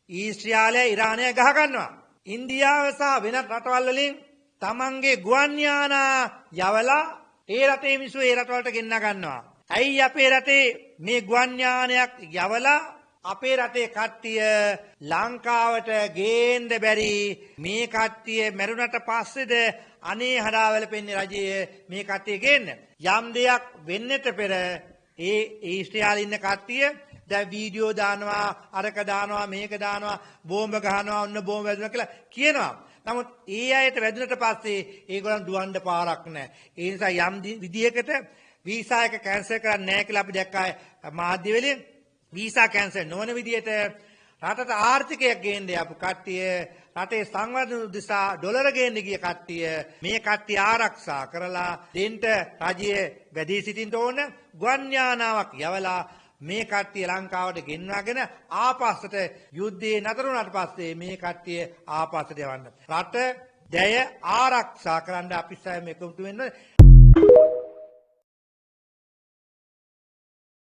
ඊශ්‍රායලය ඉරානය ගහ ගන්නවා. ඉන්දියාව සහ වෙනත් රටවල් වලින් තමන්ගේ ගුවන් යානා යවලා ඒ රටේ මිනිස්සු ඒ රටවලට ගෙන්න ගන්නවා. ඇයි අපේ රටේ මේ ගුවන් යානයක් යවලා අපේ රටේ කට්ටිය ලංකාවට ගේන්න බැරි මේ කට්ටිය මැරුණට පස්සේද අනේ හදාවල පෙන්නේ රජයේ මේ කට්ටිය ගේන්න. යම් දෙයක් වෙන්නට පෙර ඒ ඊශ්‍රායලේ ඉන්න කට්ටිය දැන් වීඩියෝ දානවා අරක දානවා මේක දානවා බෝම්බ ගහනවා ඔන්න බෝම්බ වැදුනා කියලා කියනවා. නමුත් ඒ අයට වැදුනට පස්සේ ඒගොල්ලන් දුවන්න පාරක් නැහැ. ඒ නිසා යම් විදියකට වීසා එක කැන්සල් කරන්නේ නැහැ කියලා අපි දැක්කා මාධ්‍ය වලින්. වීසා කැන්සල් නොවන විදියට රටට ආර්ථිකයක් ගේන්න යපු කට්ටිය රටේ සංවර්ධන උදෙසා ඩොලර ගේන්න ගිය කට්ටිය මේ කට්ටිය ආරක්ෂා කරලා දෙන්න රජයේ වැඩි සිටින්න ඕන ගුවන් යානාවක් යවලා මේ කට්ටිය ලංකාවට ගෙන්වාගෙන ආපස්සට යුද්ධේ නතර වුණාට පස්සේ මේ කට්ටිය ආපස්සට යවන්න. රට දැය ආරක්ෂා කරන්න අපි සෑම එකතු වෙන්න